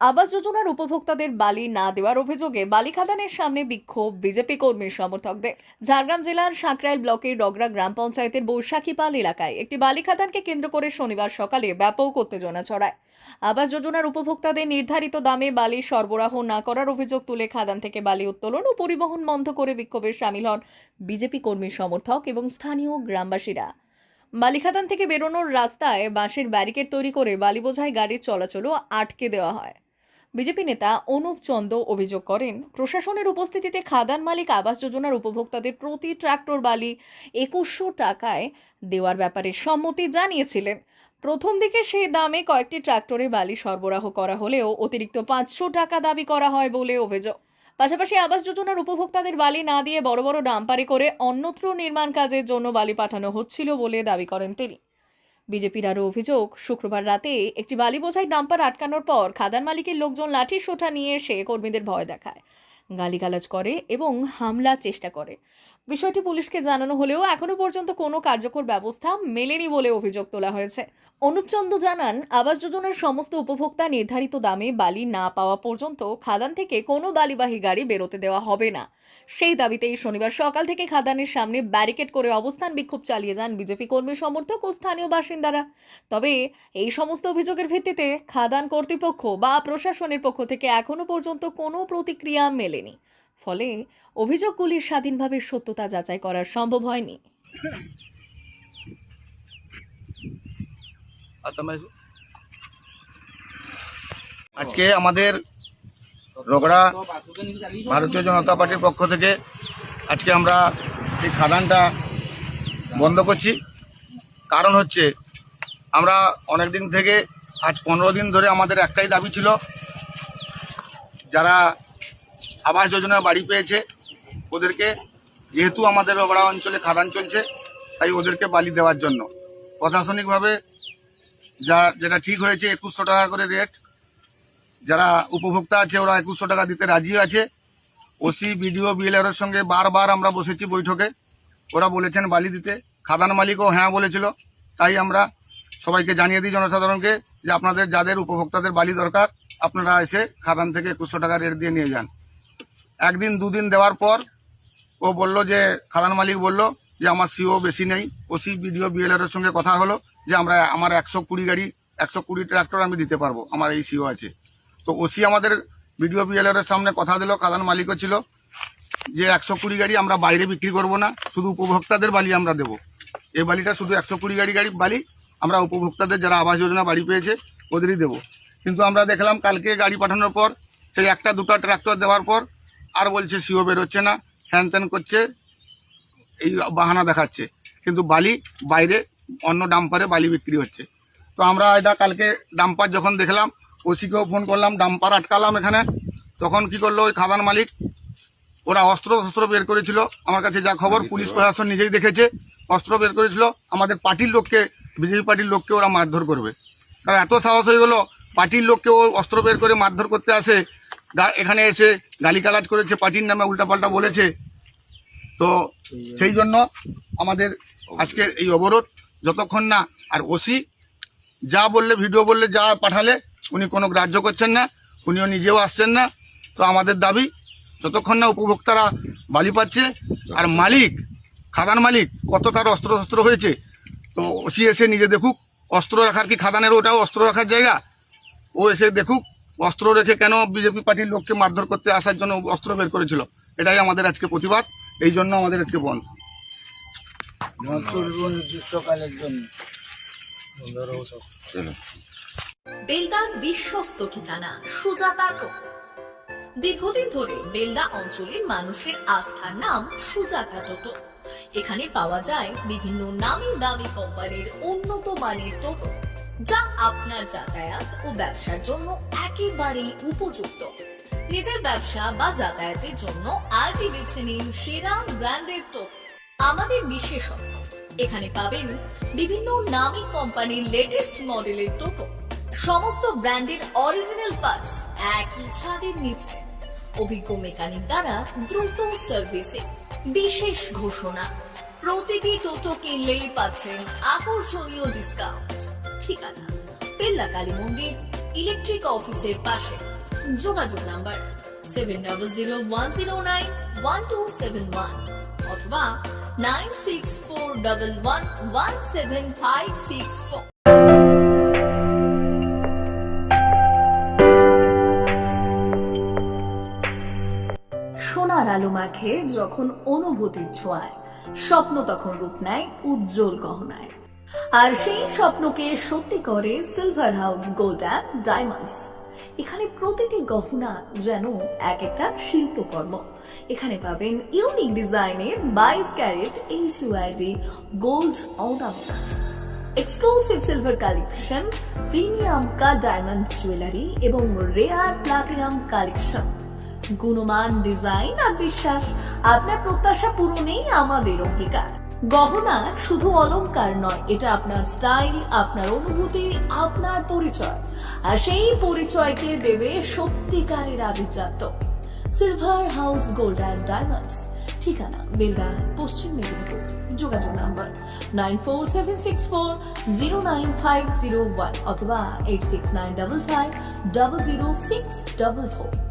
আবাস যোজনার উপভোক্তাদের বালি না দেওয়ার অভিযোগে বালি খাদানের সামনে বিক্ষোভ বিজেপি কর্মী সমর্থকদের। ঝাড়গ্রাম জেলার সাঁকরাইল ব্লকের ডগরা গ্রাম পঞ্চায়েতের বৈশাখীপাল এলাকায় একটি বালি খাদানকে কেন্দ্র করে শনিবার সকালে ব্যাপক উত্তেজনা ছড়ায়। আবাস যোজনার উপভোক্তাদের নির্ধারিত দামে বালি সরবরাহ না করার অভিযোগ তুলে খাদান থেকে বালি উত্তোলন ও পরিবহন বন্ধ করে বিক্ষোভে শামিল হন বিজেপি কর্মী সমর্থক এবং স্থানীয় গ্রামবাসীরা। বালি খাদান থেকে বেরোনোর রাস্তায় বাঁশের ব্যারিকেড তৈরি করে বালি বোঝাই গাড়ির চলাচলও আটকে দেওয়া হয়। বিজেপি নেতা অনুপ চন্দ অভিযোগ করেন, প্রশাসনের উপস্থিতিতে খাদান মালিক আবাস যোজনার উপভোক্তাদের প্রতি ট্রাক্টর বালি 2100 টাকায় দেওয়ার ব্যাপারে সম্মতি জানিয়েছিলেন। প্রথম দিকে সেই দামে কয়েকটি ট্রাক্টরে বালি সরবরাহ করা হলেও অতিরিক্ত 500 টাকা দাবি করা হয় বলে অভিযোগ। পাশাপাশি আবাস যোজনার উপভোক্তাদের বালি না দিয়ে বড় বড় ডাম্পারে করে অন্যত্র নির্মাণ কাজের জন্য বালি পাঠানো হচ্ছিল বলে দাবি করেন তিনি। বিজেপির আরও অভিযোগ, শুক্রবার রাতে একটি বালি বোঝাই ডাম্পার আটকানোর পর খাদান মালিকের লোকজন লাঠি সোঁটা নিয়ে এসে কর্মীদের ভয় দেখায়, গালিগালাজ করে এবং হামলার চেষ্টা করে। বিষয়টি পুলিশকে জানানো হলেও এখনো পর্যন্ত কোনো কার্যকর ব্যবস্থা মেলেনি বলে অভিযোগ তোলা হয়েছে। অনুপ চন্দ জানান, আবাস যোজনার সমস্ত উপভোক্তা নির্ধারিত দামে বালি না পাওয়া পর্যন্ত খাদান থেকে কোনো বালিবাহী গাড়ি বেরোতে দেওয়া হবে না। সেই দাবিতেই শনিবার সকাল থেকে খাদানের সামনে ব্যারিকেড করে অবস্থান বিক্ষোভ চালিয়ে যান বিজেপি কর্মী সমর্থক ও স্থানীয় বাসিন্দারা। তবে এই সমস্ত অভিযোগের ভিত্তিতে খাদান কর্তৃপক্ষ বা প্রশাসনের পক্ষ থেকে এখনো পর্যন্ত কোনো প্রতিক্রিয়া মেলেনি। ফলে অভিযোগগুলির স্বাধীনভাবে সত্যতা যাচাই করা সম্ভব হয়নি। আজকে আমাদের রগড়া ভারতীয় জনতা পার্টির পক্ষ থেকে আজকে আমরা এই খাদানটা বন্ধ করছি। কারণ হচ্ছে, আমরা অনেক দিন থেকে আজ 15 দিন ধরে আমাদের একটাই দাবি ছিল, যারা আবাস যোজনা বাড়ি পেয়েছে ওদেরকে, যেহেতু আমাদের রগড়া অঞ্চলে খাদান চলছে, তাই ওদেরকে বালি দেওয়ার জন্য প্রশাসনিকভাবে যেটা ঠিক হয়েছে 2100 টাকা করে রেট। যারা উপভোক্তা আছে ওরা 2100 টাকা দিতে রাজি আছে। ওসি, বিডিও, বিএলআর সঙ্গে বারবার আমরা বসেছি বৈঠকে, ওরা বলেছেন বালি দিতে। খাদান মালিকও হ্যাঁ বলেছিল। তাই আমরা সবাইকে জানিয়ে দিই, জনসাধারণকে, যে আপনাদের যাদের উপভোক্তাদের বালি দরকার আপনারা এসে খাদান থেকে 2100 টাকা রেট দিয়ে নিয়ে যান। একদিন দুদিন দেওয়ার পর ও বলল, যে খাদান মালিক বলল যে আমার সিও বেশি নেই। ওসি, বিডিও, বিএলআর সঙ্গে কথা হলো যে আমার 120 গাড়ি 120 ট্রাক্টর আমি দিতে পারবো, আমার এই সিও আছে। তো ওসি আমাদের বিডিও বিএলআর সামনে কথা দিল, খাদান মালিকও ছিল, যে 120 গাড়ি আমরা বাইরে বিক্রি করব না, শুধু উপভোক্তাদের বালি আমরা দেবো। এই বালিটা শুধু 120 গাড়ি বালি আমরা উপভোক্তাদের, যারা আবাস যোজনা বাড়ি পেয়েছে ওদেরই দেবো। কিন্তু আমরা দেখলাম কালকে গাড়ি পাঠানোর পর, সেই একটা দুটো ট্রাক্টর দেওয়ার পর আর বলছে সিও বেরোচ্ছে না, হ্যান ত্যান করছে, এই বাহানা দেখাচ্ছে। কিন্তু বালি বাইরে অন্য ডাম্পারে বালি বিক্রি হচ্ছে। তো আমরা এটা কালকে ডাম্পার যখন দেখলাম, ওসিকেও ফোন করলাম, ডাম্পার আটকালাম এখানে। তখন কি করলো ওই খাদান মালিক, ওরা অস্ত্র বের করেছিল। আমার কাছে যা খবর, পুলিশ প্রশাসন নিজেই দেখেছে, অস্ত্র বের করেছিল। আমাদের পার্টির লোককে, বিজেপি পার্টির লোককে ওরা মারধর করবে। তারা এত সাহস হয়ে গেলো, পার্টির লোককে ও অস্ত্র বের করে মারধর করতে আসে, এখানে এসে গালিগালাজ করেছে, পার্টির নামে উল্টাপাল্টা বলেছে। তো সেই জন্য আমাদের আজকে এই অবরোধ, যতক্ষণ না আর ওসি যা বললে, ভিডিও বললে, যা পাঠালে উনি কোনো গ্রাহ্য করছেন না, উনিও নিজেও আসছেন না। তো আমাদের দাবি, যতক্ষণ না উপভোক্তারা বালি পাচ্ছে, আর মালিক, খাদান মালিক কত তার অস্ত্র হয়েছে, তো ওসি এসে নিজে দেখুক। অস্ত্র রাখার কি খাদানের ওটাও অস্ত্র রাখার জায়গা? ও এসে দেখুক অস্ত্র রেখে কেন বিজেপি পার্টির লোককে মারধর করতে আসার জন্য অস্ত্র বের করেছিল। এটাই আমাদের আজকে প্রতিবাদ, এই জন্য আমাদের আজকে বন্ধ। নির্দিষ্টকালের জন্য বেলদার বিশ্বস্ত ঠিকানা সুজাতা টোটো। দীর্ঘদিন ধরে বেলদা অঞ্চলের মানুষের আস্থার নাম সুজাতা টোটো। এখানে পাওয়া যায় বিভিন্ন নামি দামি কোম্পানির উন্নত মানের টোটো, যা আপনার যাতায়াত ও ব্যবসার জন্য একেবারেই উপযুক্ত। নিজের ব্যবসা বা যাতায়াতের জন্য আজই বেছে নিন সেরা ব্র্যান্ডের টোটো। আমাদের বিশেষত্ব, এখানে পাবেন বিভিন্ন নামি কোম্পানির লেটেস্ট মডেলের টোটো, সমস্ত ব্র্যান্ডের অরিজিনাল পার্টস একই ছাদের নিচে, অভিজ্ঞ মেকানিক দ্বারা দ্রুত সার্ভিসিং। বিশেষ ঘোষণা, প্রতিটি টোটো কিনলেই পাচ্ছেন আকর্ষণীয় ডিসকাউন্ট। ঠিকানা, বেল্লা কালী মন্দির, ইলেকট্রিক অফিসের পাশে। যোগাযোগ নাম্বার 7001091271 অথবা 9641117564। সোনার আলো মাখে যখন অনুভূতির ছোঁয়ায়, স্বপ্ন তখন রূপ নেয় উজ্জ্বল গহনায়। আর সেই স্বপ্নকে সত্যি করে silver house gold and diamonds. এখানে প্রতিটি গহনা যেন এক একটা শিল্পকর্ম। এখানে পাবেন ইউনিক ডিজাইনের 22 carat HUID gold ornaments, exclusive silver collection, premium cut diamond jewellery এবং রেয়ার প্লাটিনাম কালেকশন। গুণমান, ডিজাইন আর বিশ্বাস, আপনার প্রত্যাশা পূরণেই আমাদের অঙ্গীকার। গহনা শুধু অলংকার নয়, এটা আপনার স্টাইল, আপনার অনুভূতি, আপনার পরিচয়। আর সেই পরিচয়কে দেবে সত্যিকারের আভিজাত্য। Silver house gold and diamonds, ঠিকানা বেলদা, পশ্চিম মেদিনীপুর। যোগাযোগ নাম্বার 9476409501 অথবা 8695500644।